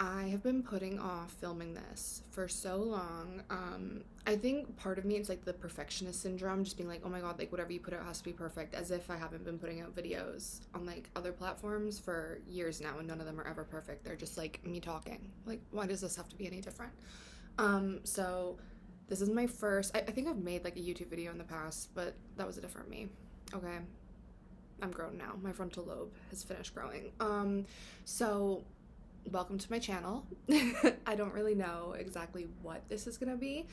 I have been putting off filming this for so long. I think part of me it's like the perfectionist syndrome, just being like, oh my god, like whatever you put out has to be perfect, as if I haven't been putting out videos on like other platforms for years now and none of them are ever perfect. They're just like me talking. Like, why does this have to be any different? So this is my first I think I've made like a YouTube video in the past, but that was a different me. Okay. I'm grown now. My frontal lobe has finished growing. So welcome to my channel. I don't really know exactly what this is gonna be,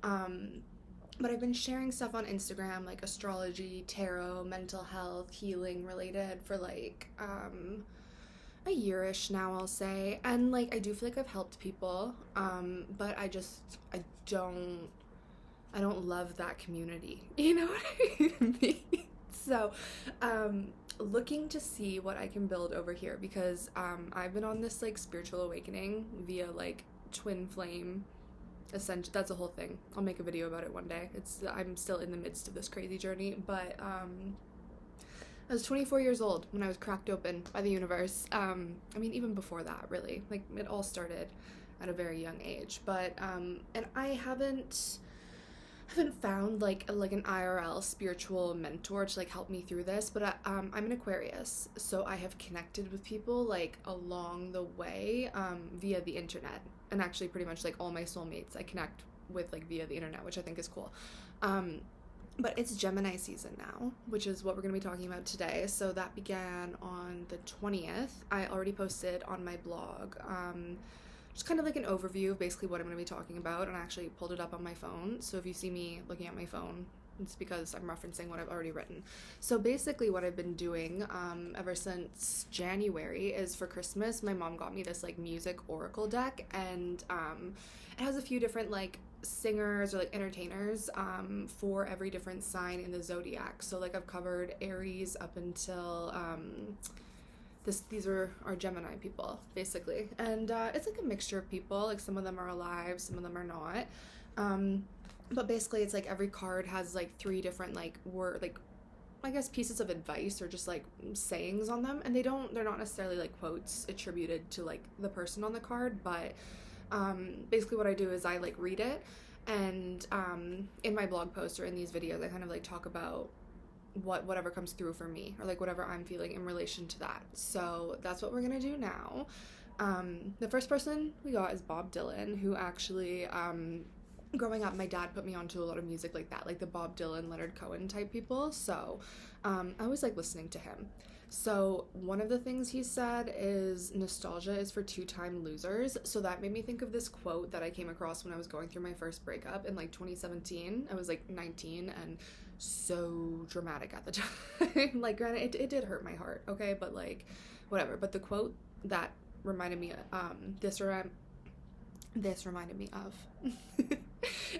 but I've been sharing stuff on Instagram like astrology, tarot, mental health, healing related for like a yearish now, I'll say. And like I do feel like I've helped people, but I don't love that community. You know what I mean? So, looking to see what I can build over here because I've been on this like spiritual awakening via like twin flame ascension. That's a whole thing. I'll make a video about it one day. I'm still in the midst of this crazy journey, but I was 24 years old when I was cracked open by the universe. I mean, even before that, really. Like, it all started at a very young age. But, and I haven't found like an IRL spiritual mentor to like help me through this, but I'm an Aquarius, so I have connected with people like along the way via the internet, and actually pretty much like all my soulmates I connect with like via the internet, which I think is cool. But it's Gemini season now, which is what we're going to be talking about today. So that began on the 20th. I already posted on my blog just kind of like an overview of basically what I'm going to be talking about, and I actually pulled it up on my phone. So if you see me looking at my phone, it's because I'm referencing what I've already written. So basically what I've been doing ever since January is for Christmas, my mom got me this like music oracle deck, and it has a few different like singers or like entertainers for every different sign in the zodiac. So like I've covered Aries up until these are Gemini people basically, and it's like a mixture of people. Like some of them are alive, some of them are not, but basically it's like every card has like three different like I guess pieces of advice or just like sayings on them, and they're not necessarily like quotes attributed to like the person on the card, but basically what I do is I like read it, and in my blog post or in these videos I kind of like talk about whatever comes through for me, or like whatever I'm feeling in relation to that. So that's what we're gonna do now. The first person we got is Bob Dylan, who actually growing up my dad put me onto a lot of music like that, like the Bob Dylan, Leonard Cohen type people. So I always like listening to him. So one of the things he said is nostalgia is for two-time losers. So that made me think of this quote that I came across when I was going through my first breakup in like 2017. I was like 19 and so dramatic at the time. Like granted it did hurt my heart, okay, but like whatever. But the quote that reminded me this reminded me of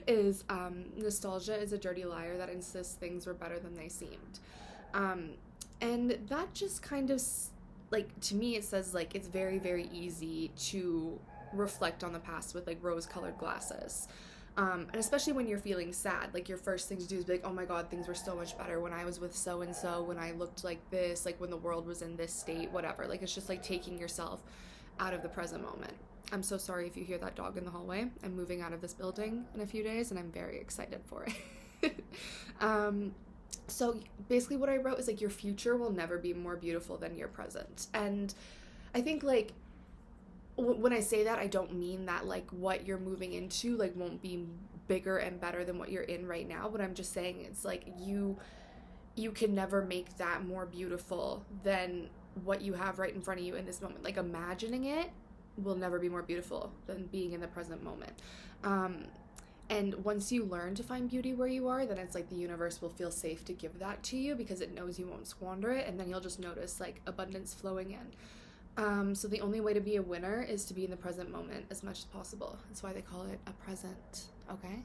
is nostalgia is a dirty liar that insists things were better than they seemed. And that just kind of like, to me it says like it's very very easy to reflect on the past with like rose-colored glasses. And especially when you're feeling sad, like your first thing to do is be like, oh my god, things were so much better when I was with so and so, when I looked like this, like when the world was in this state, whatever. Like it's just like taking yourself out of the present moment. I'm so sorry if you hear that dog in the hallway. I'm moving out of this building in a few days and I'm very excited for it. So basically what I wrote is like your future will never be more beautiful than your present. And I think like when I say that, I don't mean that like what you're moving into like won't be bigger and better than what you're in right now, but I'm just saying it's like you can never make that more beautiful than what you have right in front of you in this moment. Like imagining it will never be more beautiful than being in the present moment. And once you learn to find beauty where you are, then it's like the universe will feel safe to give that to you because it knows you won't squander it, and then you'll just notice like abundance flowing in. So the only way to be a winner is to be in the present moment as much as possible. That's why they call it a present. Okay.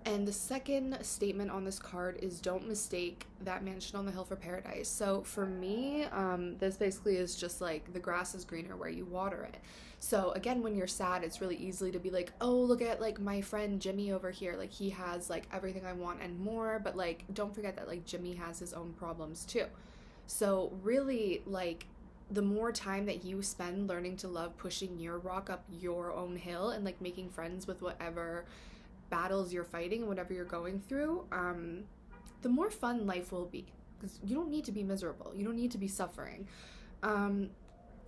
And the second statement on this card is don't mistake that mansion on the hill for paradise. So for me, this basically is just like the grass is greener where you water it. So again, when you're sad, it's really easy to be like, oh, look at like my friend Jimmy over here. Like he has like everything I want and more. But like, don't forget that like Jimmy has his own problems too. So really like the more time that you spend learning to love pushing your rock up your own hill and like making friends with whatever battles you're fighting, whatever you're going through, the more fun life will be, because you don't need to be miserable, you don't need to be suffering.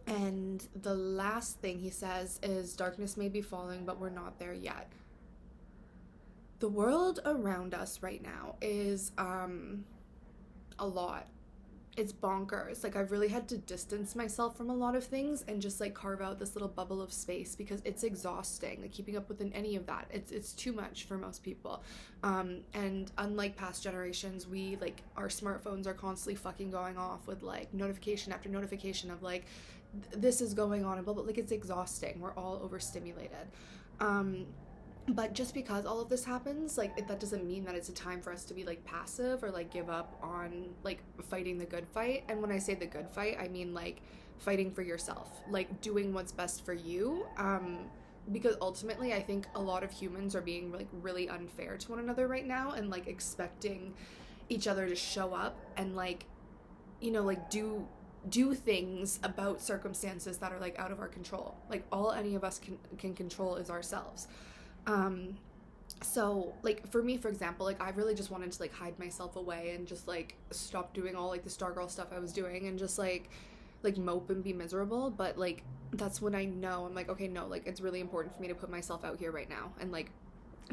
And the last thing he says is, darkness may be falling, but we're not there yet. The world around us right now is a lot. It's bonkers. Like, I've really had to distance myself from a lot of things and just like carve out this little bubble of space, because it's exhausting. Like, keeping up with any of that, it's too much for most people. And unlike past generations, we like, our smartphones are constantly fucking going off with like notification after notification of like, this is going on and blah blah. Like, it's exhausting. We're all overstimulated. But just because all of this happens, like, that doesn't mean that it's a time for us to be like passive or like give up on like fighting the good fight. And when I say the good fight, I mean like fighting for yourself, like doing what's best for you. Because ultimately I think a lot of humans are being like really unfair to one another right now, and like expecting each other to show up and like, you know, like do things about circumstances that are like out of our control. Like, all any of us can control is ourselves. So like for me, for example, like I really just wanted to like hide myself away and just like stop doing all like the Stargirl stuff I was doing and just like mope and be miserable. But like, that's when I know, I'm like, okay, no, like it's really important for me to put myself out here right now and like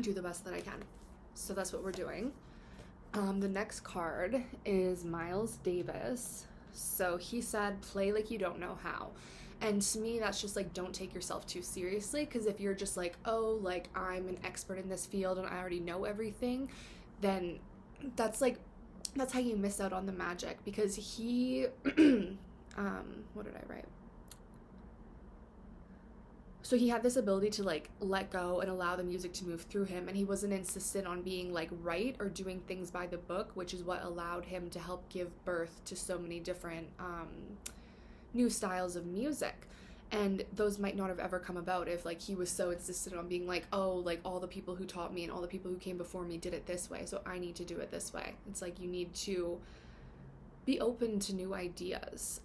do the best that I can. So that's what we're doing. The next card is Miles Davis. So he said, play like you don't know how. And to me, that's just like, don't take yourself too seriously, because if you're just like, oh, like I'm an expert in this field and I already know everything, then that's how you miss out on the magic. Because he what did I write? So he had this ability to like let go and allow the music to move through him, and he wasn't insistent on being like right or doing things by the book, which is what allowed him to help give birth to so many different new styles of music. And those might not have ever come about if like he was so insistent on being like, oh, like all the people who taught me and all the people who came before me did it this way, so I need to do it this way. It's like, you need to be open to new ideas.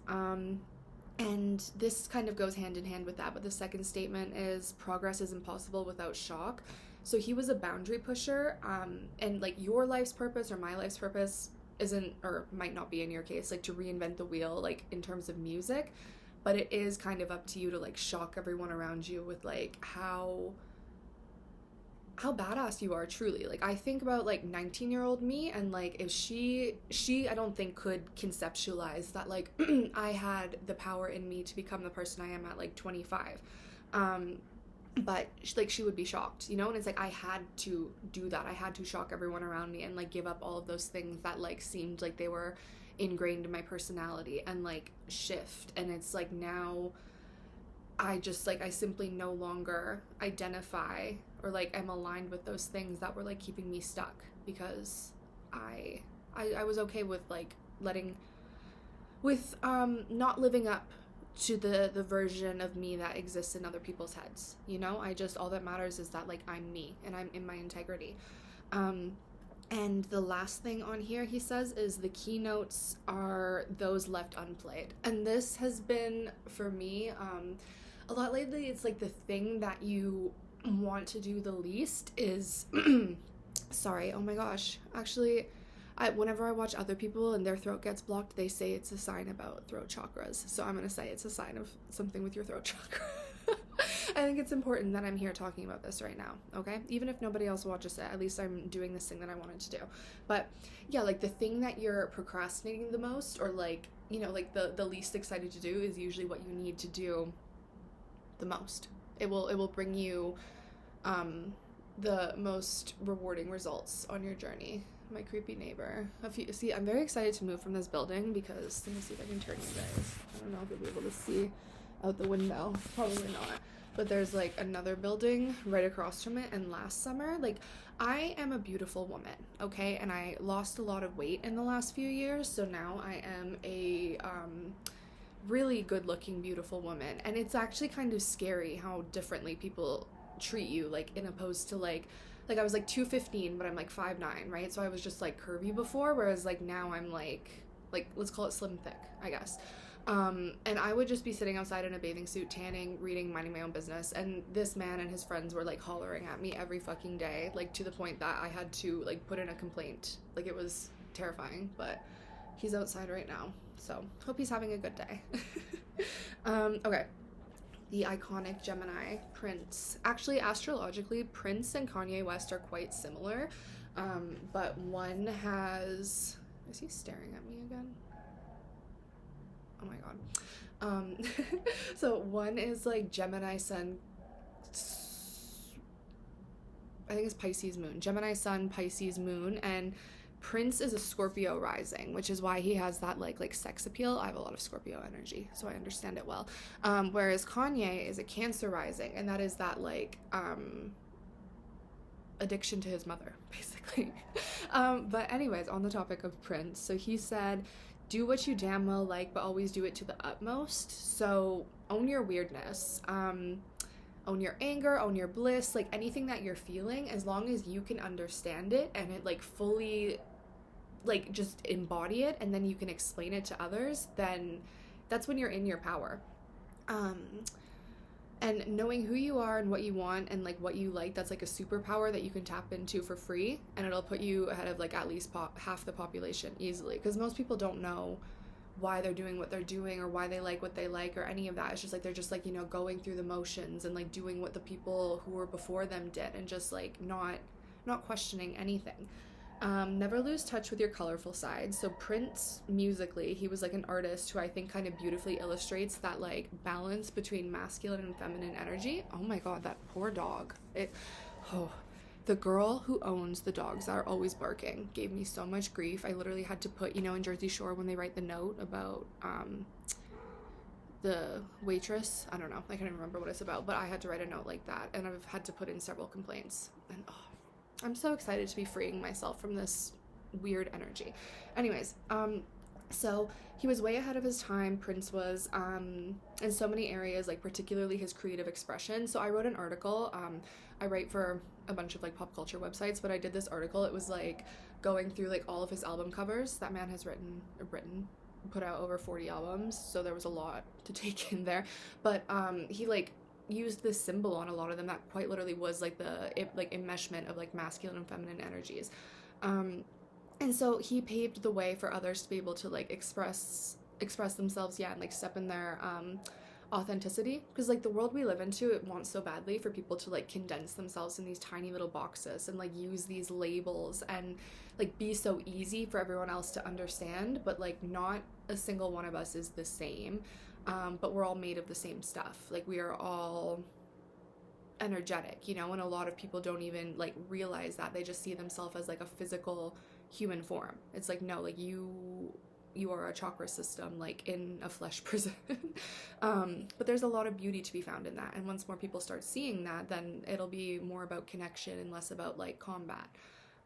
And this kind of goes hand in hand with that, but the second statement is, progress is impossible without shock. So he was a boundary pusher, and like your life's purpose or my life's purpose isn't, or might not be in your case, like to reinvent the wheel like in terms of music, but it is kind of up to you to like shock everyone around you with like how badass you are truly. Like, I think about like 19-year-old me, and like if she I don't think could conceptualize that like I had the power in me to become the person I am at like 25. But like she would be shocked, you know. And it's like, I had to do that. I had to shock everyone around me and like give up all of those things that like seemed like they were ingrained in my personality, and like shift. And it's like, now I just like, I simply no longer identify or like am aligned with those things that were like keeping me stuck, because I was okay with like not living up to the version of me that exists in other people's heads, you know. All that matters is that like I'm me and I'm in my integrity. And the last thing on here he says is, the keynotes are those left unplayed. And this has been for me a lot lately. It's like the thing that you want to do the least is sorry, oh my gosh, actually whenever I watch other people and their throat gets blocked, they say it's a sign about throat chakras. So I'm going to say it's a sign of something with your throat chakra. I think it's important that I'm here talking about this right now, okay? Even if nobody else watches it, at least I'm doing this thing that I wanted to do. But yeah, like the thing that you're procrastinating the most, or like, you know, like the least excited to do, is usually what you need to do the most. It will bring you the most rewarding results on your journey. My creepy neighbor. See, I'm very excited to move from this building, because let me see if I can turn you guys. I don't know if you'll be able to see out the window. Probably not. But there's like another building right across from it, and last summer, like, I am a beautiful woman, okay? And I lost a lot of weight in the last few years, so now I am a really good-looking, beautiful woman. And it's actually kind of scary how differently people treat you, like, in opposed to like I was like 215, but I'm like 5'9", right? So I was just like curvy before, whereas like now I'm like let's call it slim thick, I guess. And I would just be sitting outside in a bathing suit, tanning, reading, minding my own business. And this man and his friends were like hollering at me every fucking day, like to the point that I had to like put in a complaint. Like it was terrifying, but he's outside right now. So hope he's having a good day. Okay. The iconic Gemini, Prince. Actually, astrologically, Prince and Kanye West are quite similar. But one has... Is he staring at me again? Oh my god. So one is like Gemini Sun... I think it's Pisces Moon. Gemini Sun, Pisces Moon, and Prince is a Scorpio rising, which is why he has that like sex appeal. I have a lot of Scorpio energy, so I understand it well. Whereas Kanye is a Cancer rising, and that is that like addiction to his mother, basically. But anyways, on the topic of Prince, so he said, do what you damn well like, but always do it to the utmost. So own your weirdness. Own your anger, own your bliss, like anything that you're feeling, as long as you can understand it and it like fully like just embody it, and then you can explain it to others, then that's when you're in your power. And knowing who you are and what you want and like what you like, that's like a superpower that you can tap into for free, and it'll put you ahead of like at least half the population easily, because most people don't know why they're doing what they're doing or why they like what they like or any of that. It's just like they're just like, you know, going through the motions and like doing what the people who were before them did, and just like not questioning anything. Never lose touch with your colorful side. So Prince, musically, he was like an artist who I think kind of beautifully illustrates that like balance between masculine and feminine energy. Oh my god, that poor dog. The girl who owns the dogs that are always barking gave me so much grief. I literally had to put, you know, in Jersey Shore when they write the note about the waitress, I don't know, I can't even remember what it's about, but I had to write a note like that, and I've had to put in several complaints. And I'm so excited to be freeing myself from this weird energy. Anyways, so he was way ahead of his time. Prince was in so many areas, like particularly his creative expression. So I wrote an article. I write for a bunch of like pop culture websites, but I did this article. It was like going through like all of his album covers. That man has put out over 40 albums, so there was a lot to take in there. But he like used this symbol on a lot of them that quite literally was like the enmeshment of like masculine and feminine energies. And so he paved the way for others to be able to like express themselves, and like step in their authenticity, because like the world we live into, it wants so badly for people to like condense themselves in these tiny little boxes and like use these labels and like be so easy for everyone else to understand, but like not a single one of us is the same. But we're all made of the same stuff. Like we are all energetic, you know, and a lot of people don't even like realize that. They just see themselves as like a physical human form. It's like, no, like you are a chakra system, like in a flesh prison. But there's a lot of beauty to be found in that, and once more people start seeing that, then it'll be more about connection and less about like combat.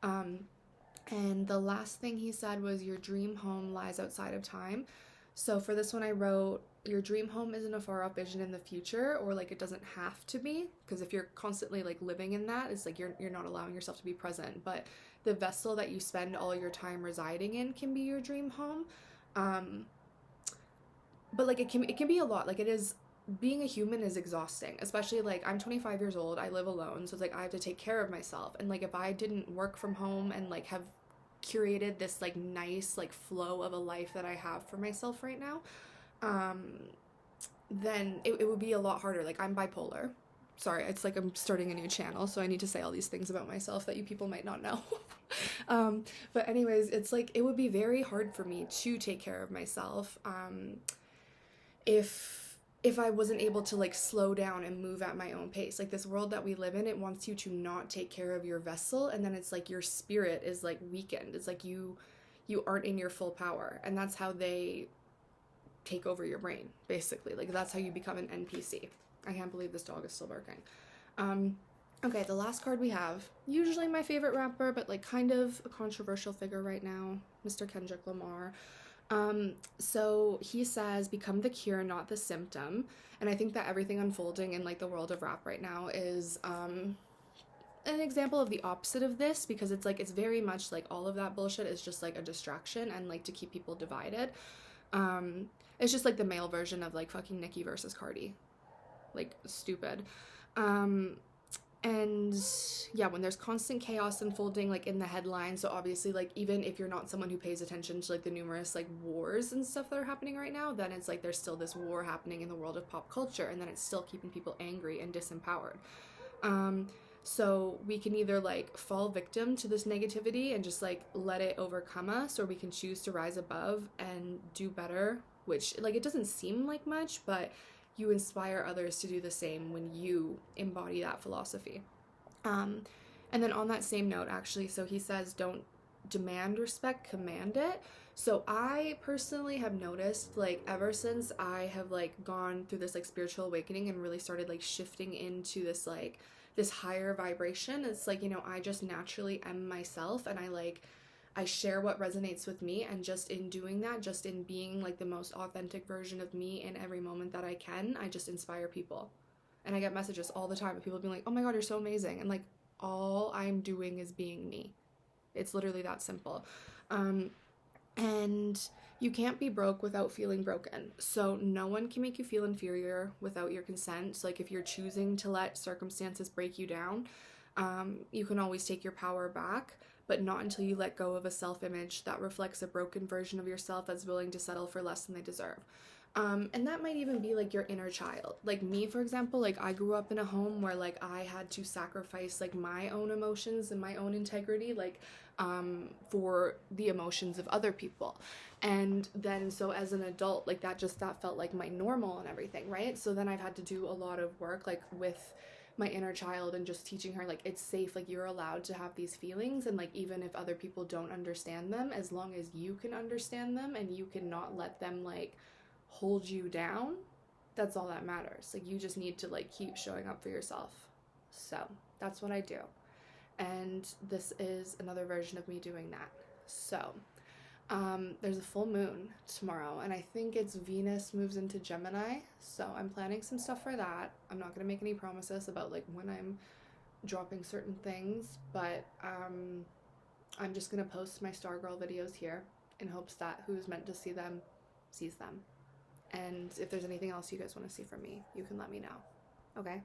And the last thing he said was, your dream home lies outside of time. So for this one I wrote, your dream home isn't a far off vision in the future, or like it doesn't have to be, because if you're constantly like living in that, it's like you're not allowing yourself to be present. But the vessel that you spend all your time residing in can be your dream home. But like it can be a lot. Like it is, being a human is exhausting, especially like I'm 25 years old, I live alone, so it's like I have to take care of myself, and like if I didn't work from home and like have curated this like nice like flow of a life that I have for myself right now, then it would be a lot harder. Like I'm bipolar. Sorry, it's like I'm starting a new channel, so I need to say all these things about myself that you people might not know. But anyways, it's like it would be very hard for me to take care of myself if I wasn't able to like slow down and move at my own pace. Like this world that we live in, it wants you to not take care of your vessel, and then it's like your spirit is like weakened. It's like you aren't in your full power, and that's how they take over your brain, basically. Like that's how you become an NPC. I can't believe this dog is still barking. Okay, the last card we have, usually my favorite rapper, but like kind of a controversial figure right now, Mr. Kendrick Lamar. So he says, become the cure, not the symptom. And I think that everything unfolding in like the world of rap right now is an example of the opposite of this, because it's like it's very much like all of that bullshit is just like a distraction and like to keep people divided. It's just like the male version of like fucking Nicki versus Cardi. Like, stupid. Um, and yeah, when there's constant chaos unfolding like in the headlines, so obviously like even if you're not someone who pays attention to like the numerous like wars and stuff that are happening right now, then it's like there's still this war happening in the world of pop culture, and then it's still keeping people angry and disempowered. um so we can either like fall victim to this negativity and just like let it overcome us, or we can choose to rise above and do better, which like it doesn't seem like much, but you inspire others to do the same when you embody that philosophy. Um, and then on that same note, actually, so he says, don't demand respect, command it. So I personally have noticed, like, ever since I have, like, gone through this, like, spiritual awakening and really started, like, shifting into this, like, this higher vibration, it's like, you know, I just naturally am myself, and I share what resonates with me, and just in doing that, just in being like the most authentic version of me in every moment that I can, I just inspire people. And I get messages all the time of people being like, oh my god, you're so amazing. And like, all I'm doing is being me. It's literally that simple. And you can't be broke without feeling broken. So no one can make you feel inferior without your consent. So like if you're choosing to let circumstances break you down, you can always take your power back, but not until you let go of a self-image that reflects a broken version of yourself that's willing to settle for less than they deserve. And that might even be like your inner child. Like me, for example, like I grew up in a home where like I had to sacrifice like my own emotions and my own integrity, like for the emotions of other people. And then so as an adult, like that felt like my normal and everything, right? So then I've had to do a lot of work like with my inner child and just teaching her like it's safe, like you're allowed to have these feelings, and like even if other people don't understand them, as long as you can understand them and you cannot let them like hold you down, that's all that matters. Like you just need to like keep showing up for yourself. So that's what I do, and this is another version of me doing that. So there's a full moon tomorrow, and I think it's Venus moves into Gemini, so I'm planning some stuff for that. I'm not going to make any promises about like when I'm dropping certain things, but I'm just going to post my Stargirl videos here in hopes that who's meant to see them sees them. And if there's anything else you guys want to see from me, you can let me know. Okay?